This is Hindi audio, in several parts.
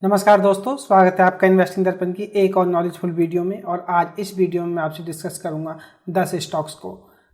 नमस्कार दोस्तों, स्वागत है आपका इन्वेस्टिंग दर्पण की एक और नॉलेजफुल वीडियो में। और आज इस वीडियो में मैं आपसे डिस्कस करूंगा 10 स्टॉक्स को।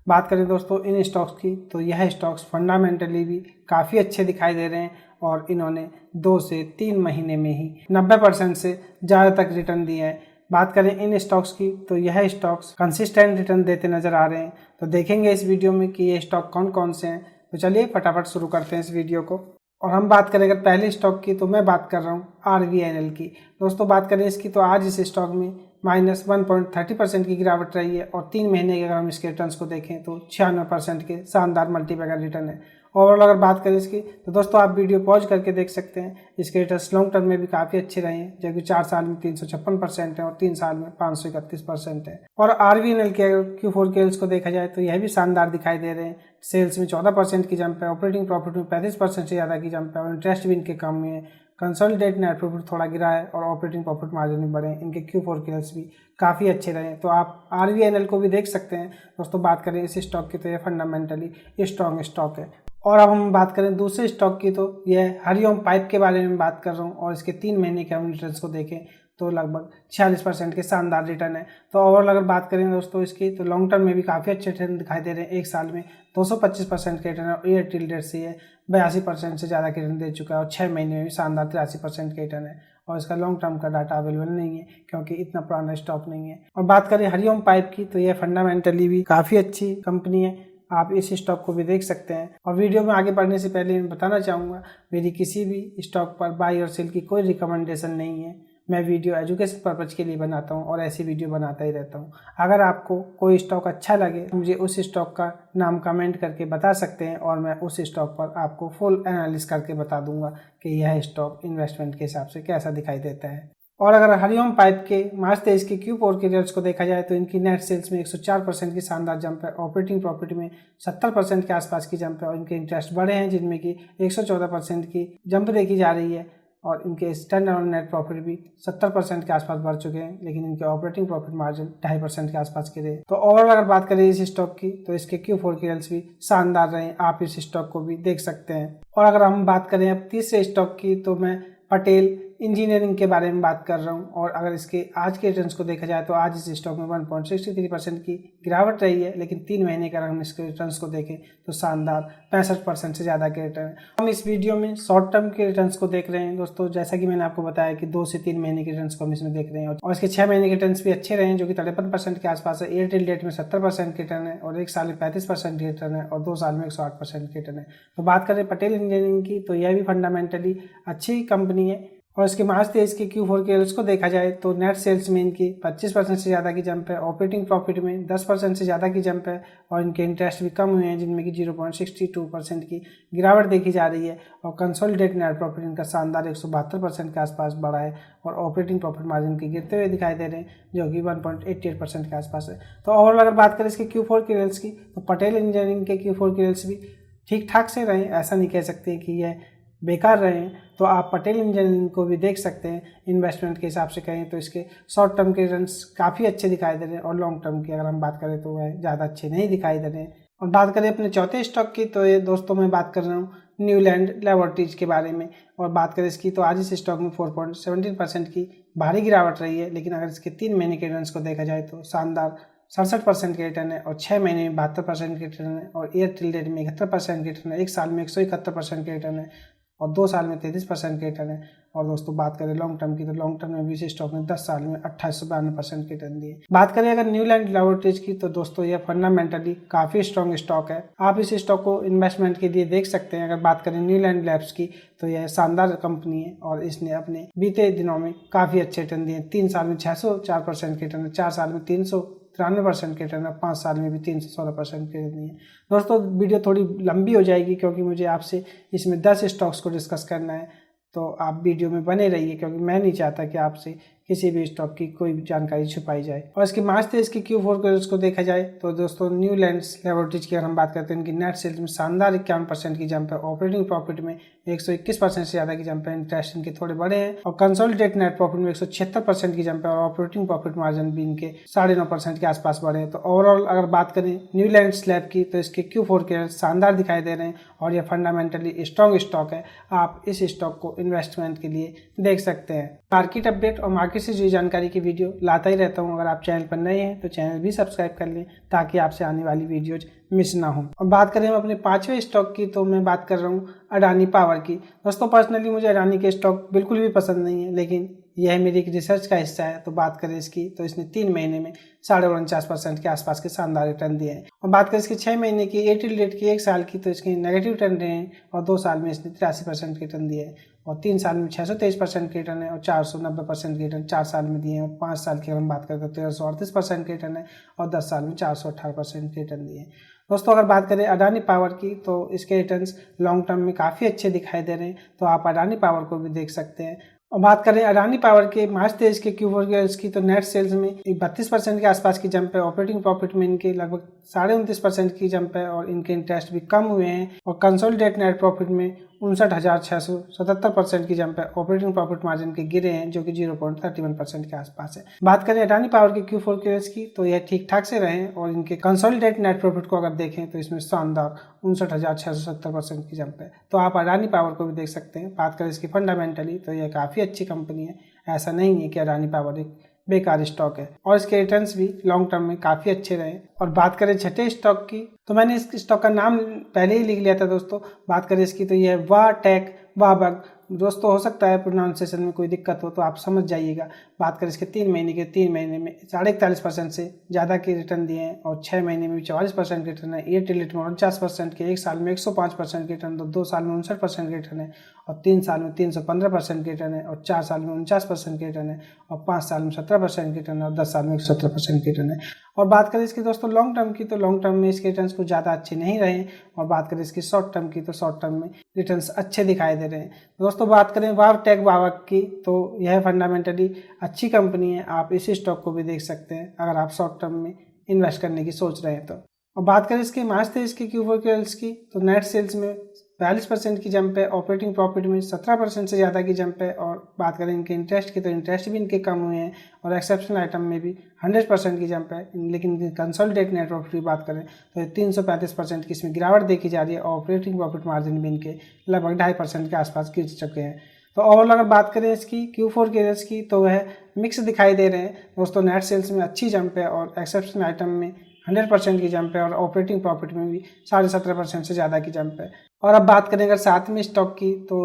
बात करें दोस्तों इन स्टॉक्स की, तो यह स्टॉक्स फंडामेंटली भी काफ़ी अच्छे दिखाई दे रहे हैं और इन्होंने 2 से 3 महीने में ही 90% से ज़्यादा तक रिटर्न दिए हैं। बात करें इन स्टॉक्स की, तो यह स्टॉक्स कंसिस्टेंट रिटर्न देते नज़र आ रहे हैं। तो देखेंगे इस वीडियो में कि ये स्टॉक कौन कौन से हैं। तो चलिए फटाफट शुरू करते हैं इस वीडियो को। और हम बात करें अगर पहले स्टॉक की, तो मैं बात कर रहा हूँ RVNL की। दोस्तों बात करें इसकी, तो आज इस स्टॉक में -1.30% की गिरावट रही है और 3 महीने के अगर हम इसके रिटर्न्स को देखें तो 96% के शानदार मल्टीबैगर रिटर्न है। ओवरऑल अगर बात करें इसकी, तो दोस्तों आप वीडियो पॉज करके देख सकते हैं। इसके रिटर्न्स लॉन्ग टर्म में भी काफ़ी अच्छे रहे हैं, जबकि 4 साल में 356% है और 3 साल में 531% है। और RVNL के अगर Q4 के को देखा जाए तो यह भी शानदार दिखाई दे रहे हैं। सेल्स में 14% की जंप है, ऑपरेटिंग प्रॉफिट में 35% से ज़्यादा की जंप है और इंटरेस्ट भी इनके कम हुए हैं। कंसोलिडेट नेट प्रॉफिट थोड़ा गिरा है और ऑपरेटिंग प्रॉफिट मार्जिन भी बढ़े हैं। इनके Q4 के भी काफ़ी अच्छे रहे, तो आप RVNL को भी देख सकते हैं। दोस्तों बात करें इस स्टॉक की, तो ये फंडामेंटली स्ट्रॉन्ग स्टॉक है। और अब हम बात करें दूसरे स्टॉक की, तो यह हरिओम पाइप के बारे में बात कर रहा हूँ। और इसके 3 महीने के हम रिटर्न्स को देखें तो लगभग 46% के शानदार रिटर्न है। तो ओवरऑल अगर बात करें दोस्तों इसकी, तो लॉन्ग टर्म में भी काफ़ी अच्छे रिटर्न दिखाई दे रहे हैं। एक साल में 225% के रिटर्न है और ईयर टिल डेट से ये 82% से ज़्यादा के रिटर्न दे चुका है और 6 महीने में भी शानदार 83% के रिटर्न है। और इसका लॉन्ग टर्म का डाटा अवेलेबल नहीं है क्योंकि इतना पुराना स्टॉक नहीं है। और बात करें हरिओम पाइप की, तो यह फंडामेंटली भी काफ़ी अच्छी कंपनी है। आप इस स्टॉक को भी देख सकते हैं। और वीडियो में आगे बढ़ने से पहले मैं बताना चाहूँगा, मेरी किसी भी स्टॉक पर बाई और सेल की कोई रिकमेंडेशन नहीं है। मैं वीडियो एजुकेशन पर्पज़ के लिए बनाता हूँ और ऐसी वीडियो बनाता ही रहता हूँ। अगर आपको कोई स्टॉक अच्छा लगे, मुझे उस स्टॉक का नाम कमेंट करके बता सकते हैं और मैं उस स्टॉक पर आपको फुल एनालिसिस करके बता दूंगा कि यह स्टॉक इन्वेस्टमेंट के हिसाब से कैसा दिखाई देता है। और अगर हरिओम पाइप के मार्च 23 के Q4 के रिजल्ट्स को देखा जाए, तो इनकी नेट सेल्स में 104% की शानदार जंप है, ऑपरेटिंग प्रॉफिट में 70% के आसपास की जंप है और इनके इंटरेस्ट बढ़े हैं, जिनमें कि 114% की जंप देखी जा रही है। और इनके स्टैंडर्ड नेट प्रॉफिट भी 70% के आसपास बढ़ चुके हैं, लेकिन इनके ऑपरेटिंग प्रॉफिट मार्जिन 2.5% के आसपास के रहे। तो ओवरऑल अगर बात करें इस स्टॉक की, तो इसके Q4 के रिजल्ट्स भी शानदार रहे। आप इस स्टॉक को भी देख सकते हैं। और अगर हम बात करें अब तीसरे स्टॉक की, तो मैं पटेल इंजीनियरिंग के बारे में बात कर रहा हूँ। और अगर इसके आज के रिटर्न्स को देखा जाए, तो आज इस स्टॉक में 1.63% की गिरावट रही है, लेकिन 3 महीने का अगर हम इसके रिटर्न्स को देखें तो शानदार 65% से ज़्यादा के रिटर्न है। हम इस वीडियो में शॉर्ट टर्म के रिटर्न्स को देख रहे हैं दोस्तों। जैसा कि मैंने आपको बताया कि 2 से 3 महीने के रिटर्न्स को हम इसमें देख रहे हैं और इसके 6 महीने के रिटर्न्स भी अच्छे रहे हैं, जो कि 53% के आसपास है। एयरटेल डेट में 70% के रिटर्न है और 1 साल में 35% के रिटर्न है और 2 साल में 108% के रिटर्न है। तो बात करें पटेल इंजीनियरिंग की, तो यह भी फंडामेंटली अच्छी कंपनी है। और इसके मार्च 23 के Q4 के उसको देखा जाए, तो नेट सेल्स में इनकी 25% से ज़्यादा की जंप है, ऑपरेटिंग प्रॉफिट में 10% से ज़्यादा की जंप है और इनके इंटरेस्ट भी कम हुए हैं, जिनमें कि 0.62% की गिरावट देखी जा रही है। और कंसोलिडेट नेट प्रॉफिट इनका शानदार 172% के आसपास बढ़ा है और ऑपरेटिंग प्रॉफिट मार्जिन के गिरते हुए दिखाई दे रहे हैं, जो कि 1.88% के आसपास है। तो ओवरऑल अगर बात करें इसके Q4 के रिजल्ट्स की, तो पटेल इंजीनियरिंग के Q4 के रिजल्ट्स भी ठीक ठाक से रहे। ऐसा नहीं कह सकते कि यह बेकार रहे हैं। तो आप पटेल इंजीनियरिंग को भी देख सकते हैं। इन्वेस्टमेंट के हिसाब से कहें तो इसके शॉर्ट टर्म के रिटर्न्स काफ़ी अच्छे दिखाई दे रहे हैं और लॉन्ग टर्म की अगर हम बात करें तो वह ज़्यादा अच्छे नहीं दिखाई दे रहे हैं। और बात करें अपने चौथे स्टॉक की, तो ये दोस्तों मैं बात कर रहा हूँ न्यूलैंड लैबोरेटरीज के बारे में। और बात करें इसकी, तो आज इस स्टॉक में 4.17% की भारी गिरावट रही है, लेकिन अगर इसके 3 महीने के रिटर्न्स को देखा जाए तो शानदार 67% के रिटर्न है और 6 महीने में 72% के रिटर्न है और ईयर टिल डेट में 71% के रिटर्न है। 1 साल में 171% के रिटर्न है और 2 साल में 33% के रिटर्न है। और दोस्तों बात करें लॉन्ग टर्म की, तो लॉन्ग टर्म में भी इस स्टॉक ने 10 साल में 2892% के रिटर्न दिए। बात करें अगर न्यूलैंड लैबोरेटरीज की, तो दोस्तों यह फंडामेंटली काफ़ी स्ट्रॉन्ग स्टॉक है। आप इस स्टॉक को इन्वेस्टमेंट के लिए देख सकते हैं। अगर बात करें न्यूलैंड लैब्स की, तो यह शानदार कंपनी है और इसने अपने बीते दिनों में काफ़ी अच्छे रिटर्न दिए। 3 साल में 604% के रिटर्न है, 4 साल में 393% के रिटर्न है, 5 साल में भी 316% के रिटर्न है। दोस्तों वीडियो थोड़ी लंबी हो जाएगी क्योंकि मुझे आपसे इसमें 10 स्टॉक्स को डिस्कस करना है। तो आप वीडियो में बने रहिए, क्योंकि मैं नहीं चाहता कि आपसे किसी भी स्टॉक की कोई भी जानकारी छुपाई जाए। और इसके मार्च 23 की Q4 के को देखा जाए तो दोस्तों न्यूलैंड्स लैबोरेटरीज की अगर हम बात करते हैं, इनकी नेट सेल्स में शानदार 51% की जंप है, ऑपरेटिंग प्रॉफिट में 121% से ज्यादा की जंप है, इंटरेस्ट इनके थोड़े बड़े हैं, और कंसोलिडेटेड नेट प्रॉफिट में 176% की जंप है, और ऑपरेटिंग प्रॉफिट मार्जिन भी इनके 9.5% के आसपास बढ़े हैं। तो ओवरऑल अगर बात करें न्यूलैंड्स लैब की तो इसके Q4 के शानदार दिखाई दे रहे हैं और यह फंडामेंटली स्ट्रॉन्ग स्टॉक है। आप इस स्टॉक को इन्वेस्टमेंट के लिए देख सकते हैं। मार्केट अपडेट और मार्केट से जुड़ी जानकारी की वीडियो लाता ही रहता हूं। अगर आप चैनल पर नए हैं तो चैनल भी सब्सक्राइब कर लें ताकि आपसे आने वाली वीडियोज मिस ना हो। अब बात करें हम अपने 5वें स्टॉक की, तो मैं बात कर रहा हूँ अडानी पावर की। दोस्तों पर्सनली मुझे अडानी के स्टॉक बिल्कुल भी पसंद नहीं है, लेकिन यह मेरी एक रिसर्च का हिस्सा है। तो बात करें इसकी तो इसने 3 महीने में 49.5% के आसपास के शानदार रिटर्न दिए हैं। और बात करें इसके 6 महीने की, 8 डेट की, 1 साल की, तो इसके नेगेटिव रिटर्न रहे हैं, और 2 साल में इसने 83% के रिटर्न दिए हैं, और 3 साल में 623% के रिटर्न है, और 490% के रिटर्न 4 साल में दिए हैं, और 5 साल की अगर हम बात करते हैं तो 1338% के रिटर्न है, और 10 साल में 418% के रिटर्न दिए हैं। दोस्तों अगर बात करें अडानी पावर की तो इसके रिटर्न्स लॉन्ग टर्म में काफ़ी अच्छे दिखाई दे रहे हैं, तो आप अडानी पावर को भी देख सकते हैं। और बात करें अडानी पावर के मार्च 23 के Q4 की तो नेट सेल्स में 32% के आसपास की जंप है, ऑपरेटिंग प्रॉफिट में इनके लगभग 29.5% की जंप है, और इनके इंटरेस्ट भी कम हुए हैं, और कंसोलिडेटेड नेट प्रॉफिट में 59,677% की जंप है, ऑपरेटिंग प्रॉफिट मार्जिन के गिरे हैं जो कि 0.31% के आसपास है। बात करें अडानी पावर के Q4 की तो यह ठीक ठाक से रहे, और इनके कंसोलिडेटेड नेट प्रॉफिट को अगर देखें तो इसमें शानदार 59,670% की जंप है। तो आप अडानी पावर को भी देख सकते हैं। बात करें इसकी फंडामेंटली तो यह काफ़ी अच्छी कंपनी है, ऐसा नहीं है कि अडानी पावर एक बेकार स्टॉक है, और इसके रिटर्न्स भी लॉन्ग टर्म में काफ़ी अच्छे रहे। और बात करें छठे स्टॉक की तो मैंने इस स्टॉक का नाम पहले ही लिख लिया था दोस्तों। बात करें इसकी तो यह वाह टेक वाहबग। दोस्तों हो सकता है प्रोनाउंसिएशन में कोई दिक्कत हो तो आप समझ जाइएगा। बात करें इसके 3 महीने में 41.5% से ज़्यादा के रिटर्न दिए हैं, और 6 महीने में 44% के रिटर्न है, 8 डेट में 49% के, 1 साल में 105% के रिटर्न, 2 साल में 59% के रिटर्न है, और 3 साल में 315% के रिटर्न है, और 4 साल में 49% के रिटर्न है, और 5 साल में 17% के रिटर्न है, और 10 साल में 117% के रिटर्न है। और बात करें इसकी दोस्तों लॉन्ग टर्म की तो लॉन्ग टर्म में इसके रिटर्न्स कुछ ज़्यादा अच्छे नहीं रहे, और बात करें इसकी शॉर्ट टर्म की तो शॉर्ट टर्म में रिटर्न्स अच्छे दिखाई दे रहे हैं। दोस्तों बात करें वाव टेक वाहबग की तो यह फंडामेंटली अच्छी कंपनी है, आप इसी स्टॉक को भी देख सकते हैं अगर आप शॉर्ट टर्म में इन्वेस्ट करने की सोच रहे हैं तो। और बात करें इसके मार्च 23 की Q4 की तो नेट सेल्स में 42% की जंप है, ऑपरेटिंग प्रॉफिट में 17% से ज़्यादा की जंप है, और बात करें इनके इंटरेस्ट की तो इंटरेस्ट भी इनके कम हुए हैं, और एक्सेप्शनल आइटम में भी 100% की जंप है। लेकिन कंसोलिडेटेड नेट प्रॉफिट की बात करें तो 335% की इसमें गिरावट देखी जा रही है, और ऑपरेटिंग प्रॉफिट मार्जिन भी इनके लगभग 2.5% के आसपास गिर चुके हैं। तो ओवरऑल अगर बात करें इसकी Q4 की तो वह मिक्स दिखाई दे रहे हैं दोस्तों। नेट सेल्स में अच्छी जंप है, और एक्सेप्शनल आइटम में 100% की जंप है, और ऑपरेटिंग प्रॉफिट में भी 17.5% से ज़्यादा की जंप है। और अब बात करें अगर 7वें स्टॉक की तो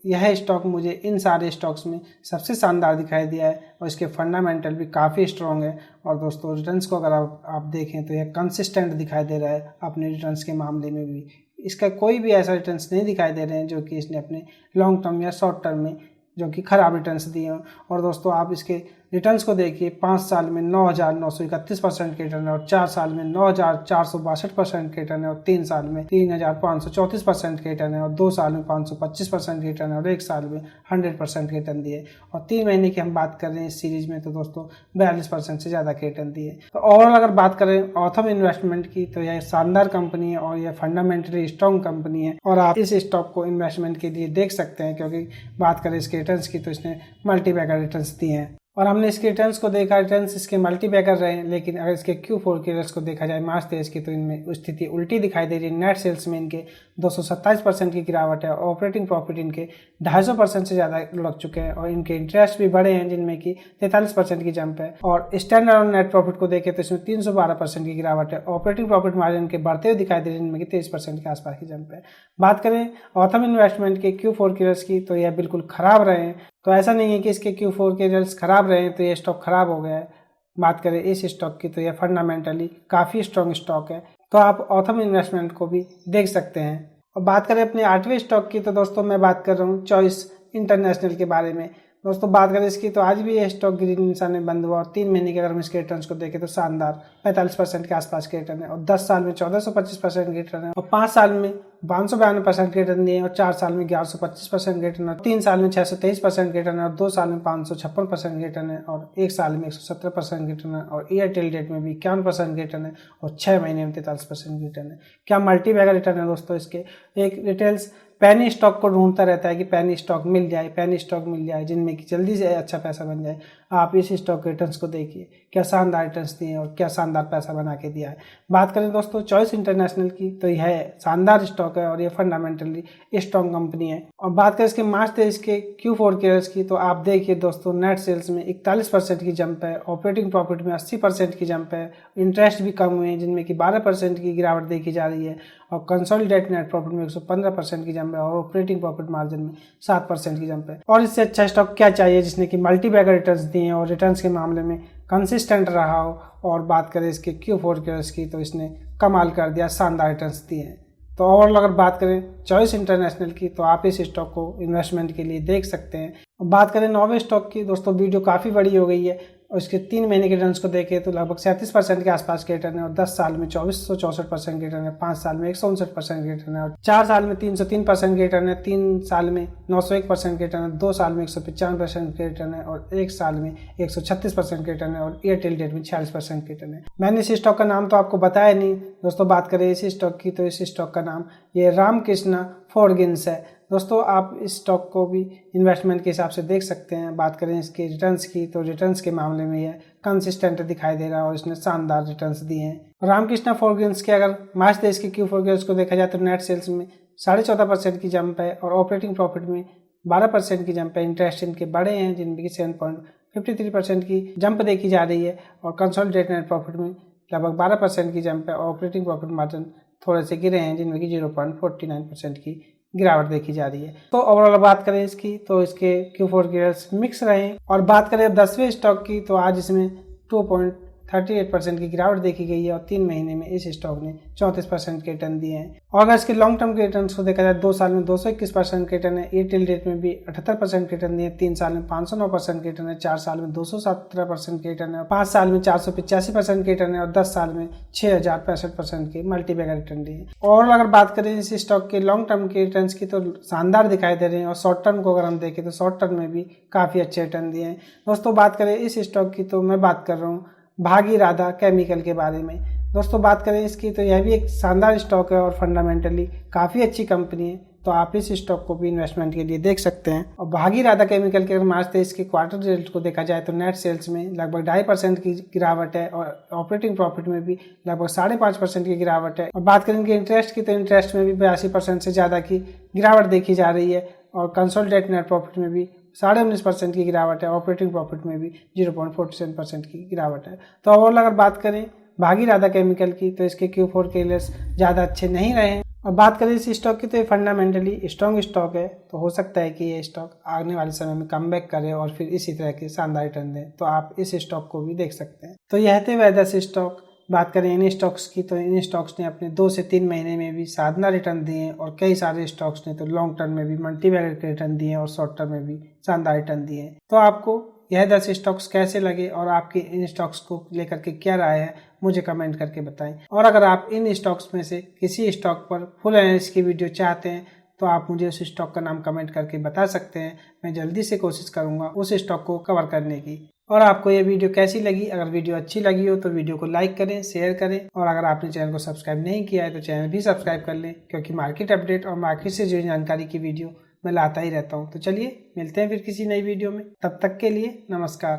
यह स्टॉक मुझे इन सारे स्टॉक्स में सबसे शानदार दिखाई दिया है, और इसके फंडामेंटल भी काफ़ी स्ट्रॉन्ग है। और दोस्तों रिटर्न्स को अगर आप देखें तो यह कंसिस्टेंट दिखाई दे रहा है अपने रिटर्न्स के मामले में भी। इसका कोई भी ऐसा रिटर्न्स नहीं दिखाई दे रहे हैं जो कि इसने अपने लॉन्ग टर्म या शॉर्ट टर्म में जो कि खराब रिटर्न्स दिए हैं। और दोस्तों आप इसके रिटर्न्स को देखिए, 5 साल में 9,931% के रिटर्न है, और 4 साल में 9,462% के रिटर्न है, और 3 साल में 3,534% के रिटर्न है, और 2 साल में 525% के रिटर्न है, और 1 साल में 100% के रिटर्न दिए। और 3 महीने की हम बात कर रहे हैं इस सीरीज में तो दोस्तों 42% से ज़्यादा के रिटर्न दिए। तो ओवरऑल अगर बात करें ऑथम इन्वेस्टमेंट की तो यह शानदार कंपनी है, और यह फंडामेंटली स्ट्रॉन्ग कंपनी है, और आप इस स्टॉक को इन्वेस्टमेंट के लिए देख सकते हैं। क्योंकि बात करें इसके रिटर्न्स की तो इसने मल्टीबैगर रिटर्न्स दिए हैं, और हमने इसके रिटर्न्स को देखा, रिटर्न्स इसके मल्टीबैगर रहे हैं। लेकिन अगर इसके Q4 के रिजल्ट्स को देखा जाए मार्च 23 की तो इनमें स्थिति उल्टी दिखाई दे रही है। नेट सेल्स में इनके 227% की गिरावट है, ऑपरेटिंग प्रॉफिट इनके 250% से ज़्यादा लग चुके हैं, और इनके इंटरेस्ट भी बढ़े हैं जिनमें कि 43% की जंप है। और स्टैंड अलॉन नेट प्रॉफिट को देखें तो इसमें 312% की गिरावट है, ऑपरेटिंग प्रॉफिट मार्जिन के बढ़ते हुए दिखाई दे रहे हैं जिनमें कि 23% के आसपास की जंप है। बात करें ऑथम इन्वेस्टमेंट के Q4 के रिजल्ट्स की तो यह बिल्कुल खराब रहे हैं। तो ऐसा नहीं है कि इसके Q4 के रिजल्ट्स खराब रहे हैं तो ये स्टॉक खराब हो गया है। बात करें इस स्टॉक की तो यह फंडामेंटली काफ़ी स्ट्रॉन्ग स्टॉक है, तो आप ऑथम इन्वेस्टमेंट को भी देख सकते हैं। और बात करें अपने 8वें स्टॉक की तो दोस्तों मैं बात कर रहा हूँ चॉइस इंटरनेशनल के बारे में। दोस्तों बात करें इसकी तो आज भी ये स्टॉक ग्रीन निशान में बंद हुआ, और 3 महीने के अगर हम इसके रिटर्न्स को देखें तो शानदार 45% के आसपास के रिटर्न है, और 10 साल में 1425% के रिटर्न है, और 5 साल में 592% रिटर्न दिए और 4 साल में 1125% रिटर्न, 3 साल में 623% रिटर्न और 2 साल में 556% रिटर्न है और 1 साल में 117% रिटर्न है और एयरटेल डेट में भी 51% रिटर्न है और 6 महीने में 43% रिटर्न है। क्या मल्टी बैगर रिटर्न है दोस्तों इसके। एक रिटेल्स पैनी स्टॉक को ढूंढता रहता है कि पैनी स्टॉक मिल जाए जिनमें कि जल्दी से अच्छा पैसा बन जाए। आप इस स्टॉक रिटर्न्स को देखिए, क्या शानदार रिटर्न्स दिए और क्या शानदार पैसा बना के दिया है। बात करें दोस्तों चॉइस इंटरनेशनल की तो यह शानदार स्टॉक है और ये फंडामेंटली स्ट्रॉन्ग कंपनी है। और बात करें इसके मार्च 23 के Q4 के की तो आप देखिए दोस्तों नेट सेल्स में 41% की जंप है, ऑपरेटिंग प्रॉफिट में 80% की जंप है, इंटरेस्ट भी कम हुए हैं जिनमें कि 12% की गिरावट देखी जा रही है और कंसोलिडेटेड नेट प्रॉफिट में 115% की जंप है और ऑपरेटिंग प्रॉफिट मार्जिन में 7% की जंप है। और इससे अच्छा स्टॉक क्या चाहिए जिसने कि मल्टी बैगर रिटर्न्स दिए हैं और रिटर्न्स के मामले में कंसिस्टेंट रहा हो। और बात करें इसके Q4 की तो इसने कमाल कर दिया, शानदार रिटर्न्स दिए हैं। तो ओवरऑल अगर बात करें चॉइस इंटरनेशनल की तो आप इस स्टॉक को इन्वेस्टमेंट के लिए देख सकते हैं। बात करें नॉवे स्टॉक की दोस्तों वीडियो काफ़ी बड़ी हो गई है और इसके 3 महीने के रिटर्न्स को देखें तो लगभग 37% के आसपास के रिटर्न है और 10 साल में 2464% के रिटर्न है, 5 साल में 159% के रिटर्न है और 4 साल में 303% के रिटर्न है, 3 साल में 901% के रिटर्न है, 2 साल में 195% के रिटर्न है और 1 साल में 136% के रिटर्न है और एयरटेल डेट में 46% के रिटर्न है। मैंने इस स्टॉक का नाम तो आपको बताया नहीं दोस्तों। बात करें इस स्टॉक की तो इस स्टॉक का नाम ये रामकृष्णा फोर्जिंग्स है दोस्तों। आप इस स्टॉक को भी इन्वेस्टमेंट के हिसाब से देख सकते हैं। बात करें इसके रिटर्न्स की तो रिटर्न्स के मामले में यह कंसिस्टेंट दिखाई दे रहा है और इसने शानदार रिटर्न्स दिए हैं। रामकृष्णा फोर्जिंग्स के अगर मार्च 23 के Q4 को देखा जाए तो नेट सेल्स में 14.5% की जंप है और ऑपरेटिंग प्रॉफिट में 12% की जंप है। इंटरेस्ट इनके बड़े हैं जिनमें कि 7.53% की जंप देखी जा रही है और कंसोलिडेटेड नेट प्रॉफिट में लगभग 12% की जंप है और ऑपरेटिंग प्रॉफिट मार्जिन थोड़े से गिरे हैं जिनमें कि 0.49% की गिरावट देखी जा रही है। तो ओवरऑल बात करें इसकी तो इसके Q4 के मिक्स रहे। और बात करें 10वें स्टॉक की तो आज इसमें 2.38% की गिरावट देखी गई है और 3 महीने में इस स्टॉक ने 34% के रिटर्न दिए हैं। और अगर इसके लॉन्ग टर्म के रिटर्न को देखा जाए 2 साल में 221% के रिटर्न है, एयरटेल डेट में भी 78% के रिटर्न दिए, 3 साल में 509% के रिटर्न है, 4 साल में 217% के रिटर्न है, 5 साल में 485% के रिटर्न है और 10 साल में 6065% के मल्टी बैगर रिटर्न दिए। और अगर बात करें इस स्टॉक के लॉन्ग टर्म के रिटर्न की तो शानदार दिखाई दे रहे हैं और शॉर्ट टर्म को अगर हम देखें तो शॉर्ट टर्म में भी काफ़ी अच्छे रिटर्न दिए हैं दोस्तों। बात करें इस स्टॉक की तो मैं बात कर रहा हूँ भागीरथी केमिकल के बारे में दोस्तों। बात करें इसकी तो यह भी एक शानदार स्टॉक है और फंडामेंटली काफ़ी अच्छी कंपनी है। तो आप इस स्टॉक को भी इन्वेस्टमेंट के लिए देख सकते हैं। और भागीरथी केमिकल के मार्च 23 के क्वार्टर रिजल्ट को देखा जाए तो नेट सेल्स में लगभग 2.5% की गिरावट है और ऑपरेटिंग प्रॉफिट में भी लगभग 5.5% की गिरावट है। और बात करेंगे इंटरेस्ट की तो इंटरेस्ट में भी 82% से ज़्यादा की गिरावट देखी जा रही है और कंसोलिडेटेड नेट प्रॉफिट में भी 19.5% की गिरावट है, ऑपरेटिंग प्रॉफिट में भी 0.47% की गिरावट है। तो ओवरऑल अगर बात करें भागीरथी केमिकल की तो इसके Q4 के लिए ज़्यादा अच्छे नहीं रहे। और बात करें इस स्टॉक की तो ये फंडामेंटली स्ट्रॉन्ग स्टॉक है। तो हो सकता है कि ये स्टॉक आने वाले समय में कमबैक करे और फिर इसी तरह के शानदार रिटर्न दे। तो आप इस स्टॉक को भी देख सकते हैं। तो यह थे वेदर्स स्टॉक। बात करें इन स्टॉक्स की तो इन स्टॉक्स ने अपने 2 से 3 महीने में भी शानदार रिटर्न दिए और कई सारे स्टॉक्स ने तो लॉन्ग टर्म में भी मल्टी बैगर के रिटर्न दिए और शॉर्ट टर्म में भी शानदार रिटर्न दिए। तो आपको यह 10 स्टॉक्स कैसे लगे और आपकी इन स्टॉक्स को लेकर के क्या राय है मुझे कमेंट करके बताएं। और अगर आप इन स्टॉक्स में से किसी स्टॉक पर फुल एनालिसिस की वीडियो चाहते हैं तो आप मुझे उस स्टॉक का नाम कमेंट करके बता सकते हैं। मैं जल्दी से कोशिश करूंगा उस स्टॉक को कवर करने की। और आपको ये वीडियो कैसी लगी, अगर वीडियो अच्छी लगी हो तो वीडियो को लाइक करें, शेयर करें और अगर आपने चैनल को सब्सक्राइब नहीं किया है तो चैनल भी सब्सक्राइब कर लें क्योंकि मार्केट अपडेट और मार्केट से जुड़ी जानकारी की वीडियो मैं लाता ही रहता हूँ। तो चलिए मिलते हैं फिर किसी नई वीडियो में, तब तक के लिए नमस्कार।